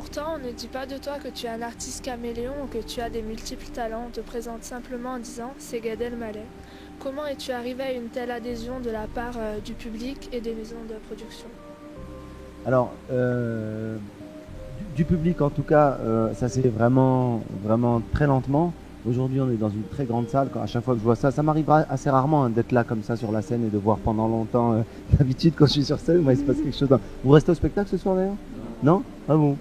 Pourtant, on ne dit pas de toi que tu es un artiste caméléon ou que tu as des multiples talents. On te présente simplement en disant « c'est Gad Elmaleh ». Comment es-tu arrivé à une telle adhésion de la part du public et des maisons de production? Alors, du public en tout cas, ça s'est vraiment, vraiment très lentement. Aujourd'hui, on est dans une très grande salle. À chaque fois que je vois ça, ça m'arrive assez rarement d'être là comme ça sur la scène et de voir pendant longtemps. D'habitude, quand je suis sur scène, moi, il se passe quelque chose. Vous restez au spectacle ce soir d'ailleurs? Non? Ah bon?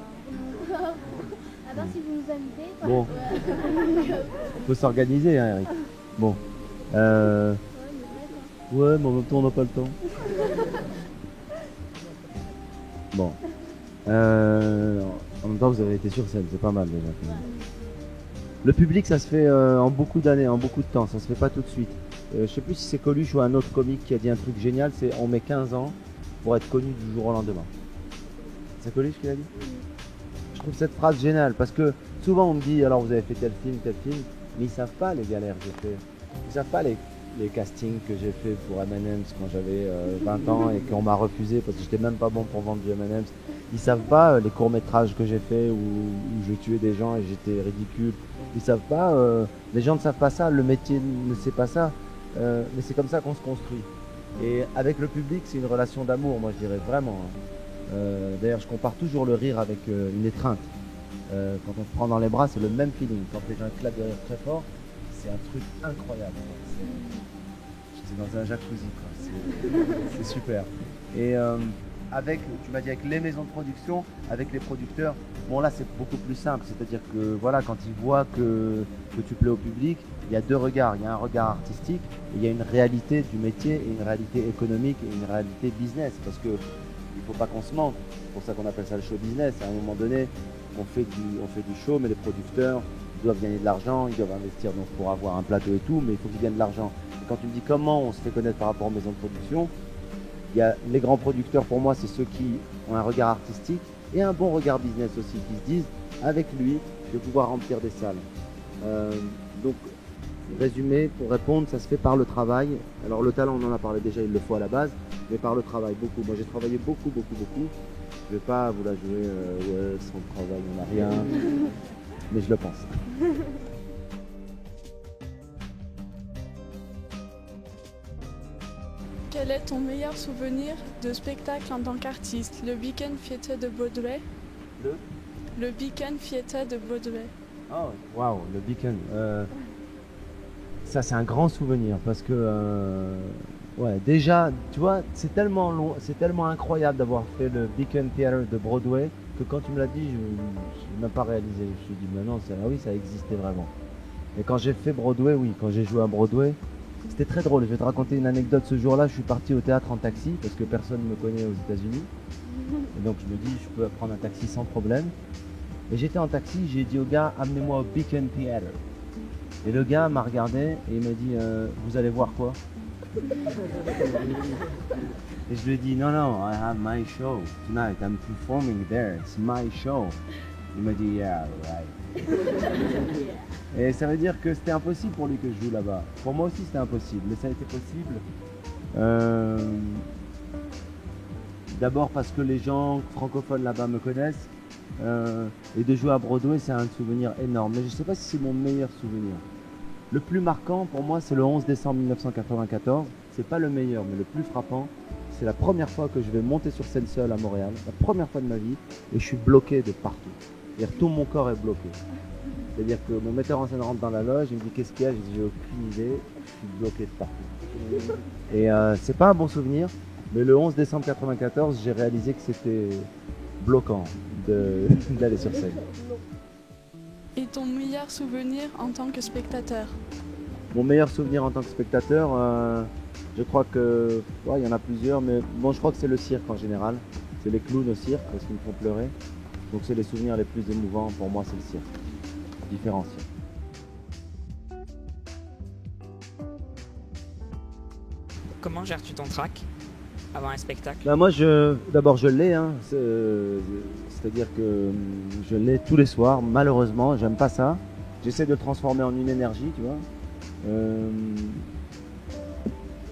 À part si vous nous invitez. Bon, faut s'organiser, hein, Eric. Bon. Ouais, mais en même temps, on n'a pas le temps. Bon. En même temps, vous avez été sur scène, c'est pas mal déjà. Le public, ça se fait en beaucoup d'années, en beaucoup de temps, ça se fait pas tout de suite. Je sais plus si c'est Coluche ou un autre comique qui a dit un truc génial, c'est on met 15 ans pour être connu du jour au lendemain. C'est Coluche qui l'a dit? Je trouve cette phrase géniale parce que souvent on me dit alors vous avez fait tel film, mais ils savent pas les galères que j'ai fait. Ils savent pas les castings que j'ai fait pour M&M's quand j'avais 20 ans et qu'on m'a refusé parce que j'étais même pas bon pour vendre du M&M's. Ils savent pas les courts-métrages que j'ai fait où je tuais des gens et j'étais ridicule. Ils savent pas, les gens ne savent pas ça, le métier ne sait pas ça, mais c'est comme ça qu'on se construit. Et avec le public, c'est une relation d'amour, moi je dirais vraiment. D'ailleurs, je compare toujours le rire avec une étreinte. Quand on se prend dans les bras, c'est le même feeling. Quand les gens éclatent de rire très fort, c'est un truc incroyable. C'est dans un jacuzzi, quoi. C'est super. Et avec, tu m'as dit avec les maisons de production, avec les producteurs, bon là c'est beaucoup plus simple. C'est-à-dire que voilà, quand ils voient que tu plais au public, il y a deux regards. Il y a un regard artistique, et il y a une réalité du métier, et une réalité économique et une réalité business. Parce que il ne faut pas qu'on se mente. C'est pour ça qu'on appelle ça le show business. À un moment donné, on fait du show, mais les producteurs doivent gagner de l'argent, ils doivent investir donc pour avoir un plateau et tout, mais il faut qu'ils gagnent de l'argent. Et quand tu me dis comment on se fait connaître par rapport aux maisons de production, il y a les grands producteurs, pour moi, c'est ceux qui ont un regard artistique et un bon regard business aussi, qui se disent, avec lui, je vais pouvoir remplir des salles. Donc, résumé, pour répondre, ça se fait par le travail. Alors le talent, on en a parlé déjà, il le faut à la base, mais par le travail, beaucoup. Moi, j'ai travaillé beaucoup. Je vais pas vous la jouer, ouais, sans travail, on n'a rien, mais je le pense. Quel est ton meilleur souvenir de spectacle en tant qu'artiste? Le Beacon Theatre de Broadway? Le Beacon Theatre de Broadway. Oh, waouh, le Beacon. Ça, c'est un grand souvenir parce que, ouais, déjà, tu vois, c'est tellement long, c'est tellement incroyable d'avoir fait le Beacon Theatre de Broadway que quand tu me l'as dit, je n'ai même pas réalisé. Je me suis dit, mais non, ah oui, ça existait vraiment. Et quand j'ai fait Broadway, oui, quand j'ai joué à Broadway, c'était très drôle. Je vais te raconter une anecdote. Ce jour-là, je suis parti au théâtre en taxi parce que personne ne me connaît aux États-Unis. Et donc, je me dis, je peux prendre un taxi sans problème. Et j'étais en taxi, j'ai dit au gars, amenez-moi au Beacon Theatre. Et le gars m'a regardé et il m'a dit, vous allez voir quoi? Et je lui ai dit, non, I have my show tonight, I'm performing there, it's my show. Il m'a dit, yeah, right. Et ça veut dire que c'était impossible pour lui que je joue là-bas. Pour moi aussi c'était impossible, mais ça a été possible. D'abord parce que les gens francophones là-bas me connaissent. Et de jouer à Broadway, c'est un souvenir énorme. Mais je ne sais pas si c'est mon meilleur souvenir. Le plus marquant pour moi, c'est le 11 décembre 1994. C'est pas le meilleur, mais le plus frappant. C'est la première fois que je vais monter sur scène seul à Montréal. La première fois de ma vie. Et je suis bloqué de partout. C'est-à-dire tout mon corps est bloqué. C'est-à-dire que mon metteur en scène rentre dans la loge, il me dit qu'est-ce qu'il y a? Je dis j'ai aucune idée. Je suis bloqué de partout. Et c'est pas un bon souvenir. Mais le 11 décembre 1994, j'ai réalisé que c'était bloquant d'aller sur scène. Et ton meilleur souvenir en tant que spectateur? Mon meilleur souvenir en tant que spectateur, je crois que, ouais, il y en a plusieurs, mais bon, je crois que c'est le cirque en général. C'est les clowns au cirque parce qu'ils me font pleurer. Donc c'est les souvenirs les plus émouvants pour moi, c'est le cirque. Différents cirques. Comment gères-tu ton trac avant un spectacle? Bah moi, d'abord je l'ai, hein. C'est-à-dire que je l'ai tous les soirs. Malheureusement, j'aime pas ça. J'essaie de le transformer en une énergie, tu vois.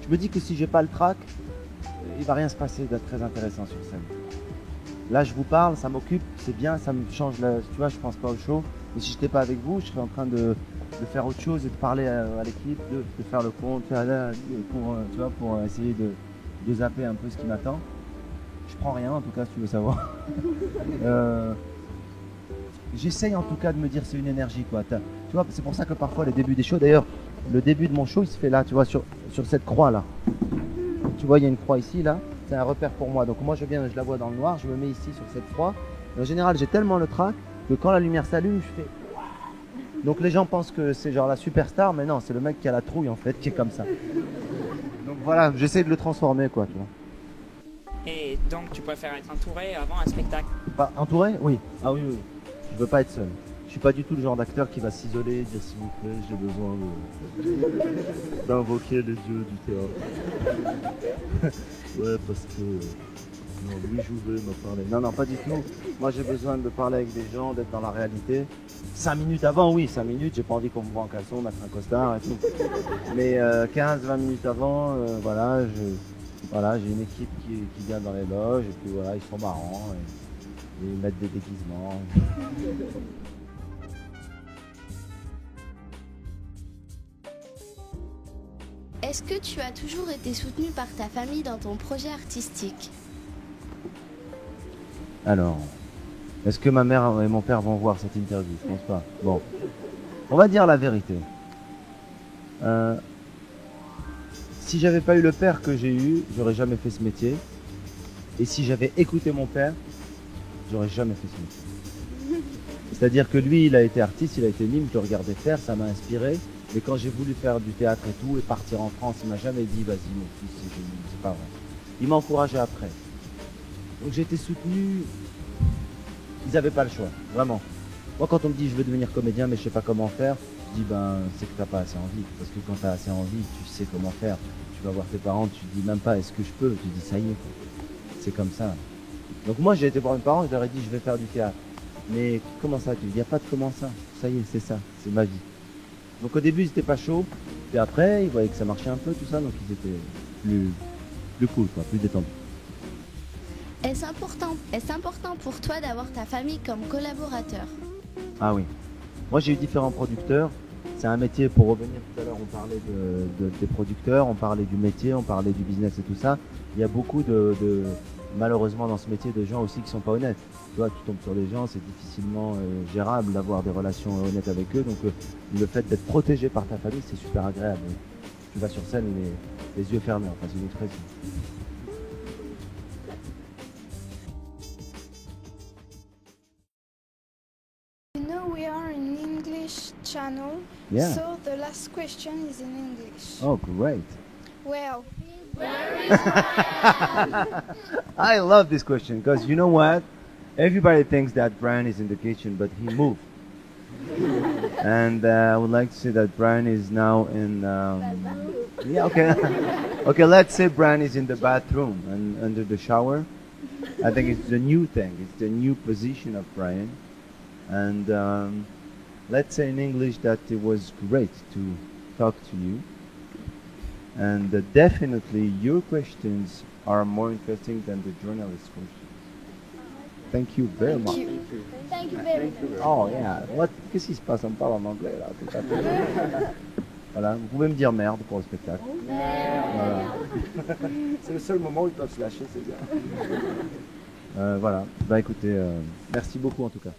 Je me dis que si j'ai pas le trac, il va rien se passer d'être très intéressant sur scène. Là, je vous parle, ça m'occupe, c'est bien, ça me change, tu vois, je pense pas au show. Mais si j'étais pas avec vous, je serais en train de faire autre chose et de parler à l'équipe, de faire le compte, pour essayer de zapper un peu ce qui m'attend. Je prends rien, en tout cas, si tu veux savoir. J'essaye en tout cas de me dire c'est une énergie, quoi. Tu vois, c'est pour ça que parfois les débuts des shows, d'ailleurs, le début de mon show, il se fait là, tu vois, sur cette croix là. Tu vois, il y a une croix ici, là. C'est un repère pour moi. Donc moi, je la vois dans le noir, je me mets ici sur cette croix. Et en général, j'ai tellement le trac que quand la lumière s'allume, je fais. Donc les gens pensent que c'est genre la superstar, mais non, c'est le mec qui a la trouille en fait, qui est comme ça. Donc voilà, j'essaie de le transformer, quoi, tu vois. Et donc, tu préfères être entouré avant un spectacle? Pas entouré? Oui. Ah oui, oui. Je veux pas être seul. Je suis pas du tout le genre d'acteur qui va s'isoler et dire s'il vous plaît, j'ai besoin d'invoquer les dieux du théâtre. Ouais, parce que non, Louis Jouvet m'a parlé. Non, non, pas du tout. Moi, j'ai besoin de parler avec des gens, d'être dans la réalité. 5 minutes avant, oui, 5 minutes, j'ai pas envie qu'on me voit en caleçon, mettre un costard et tout. Mais 15-20 minutes avant, voilà, j'ai une équipe qui vient dans les loges et puis voilà, ils sont marrants et ils mettent des déguisements. Est-ce que tu as toujours été soutenu par ta famille dans ton projet artistique? Alors, est-ce que ma mère et mon père vont voir cette interview? Je pense pas. Bon, on va dire la vérité. Si j'avais pas eu le père que j'ai eu, j'aurais jamais fait ce métier. Et si j'avais écouté mon père, j'aurais jamais fait ce métier. C'est-à-dire que lui, il a été artiste, il a été mime, je le regardais faire, ça m'a inspiré. Mais quand j'ai voulu faire du théâtre et tout, et partir en France, il m'a jamais dit, vas-y mon fils, c'est pas vrai. Il m'a encouragé après. Donc j'ai été soutenu, ils n'avaient pas le choix, vraiment. Moi quand on me dit je veux devenir comédien mais je sais pas comment faire, je dis c'est que t'as pas assez envie. Parce que quand t'as assez envie, tu sais comment faire. Tu vas voir tes parents, tu te dis même pas est-ce que je peux, tu dis ça y est, c'est comme ça. Donc moi j'ai été voir mes parents, je leur ai dit je vais faire du théâtre. Mais comment ça? Tu dis, il n'y a pas de comment ça y est, c'est ça, c'est ma vie. Donc au début ils étaient pas chauds, puis après ils voyaient que ça marchait un peu tout ça, donc ils étaient plus cool, quoi, plus détendus. Est-ce important pour toi d'avoir ta famille comme collaborateur? Ah oui. Moi j'ai eu différents producteurs. C'est un métier, pour revenir tout à l'heure, on parlait des producteurs, on parlait du métier, on parlait du business et tout ça. Il y a beaucoup malheureusement dans ce métier de gens aussi qui sont pas honnêtes. Tu vois, tu tombes sur les gens, c'est difficilement gérable d'avoir des relations honnêtes avec eux. Donc le fait d'être protégé par ta famille, c'est super agréable. Tu vas sur scène les yeux fermés, enfin c'est une expression. You know we are an English channel, Yeah. so the last question is in English. Oh, great. Well, I love this question because you know what? Everybody thinks that Brian is in the kitchen, but he moved. And I would like to say that Brian is now in. Yeah, okay. Okay, let's say Brian is in the bathroom and under the shower. I think it's the new thing. It's the new position of Brian. And let's say in English that it was great to talk to you. And definitely your questions are more interesting than the journalist's questions. Thank you very much. Thank you very much. Oh yeah. Qu'est-ce qui se passe? On parle en anglais là. Tout à fait. Voilà. Vous pouvez me dire merde pour le spectacle. Voilà. C'est le seul moment où ils peuvent se lâcher, c'est bien. Voilà. Bah écoutez, merci beaucoup en tout cas.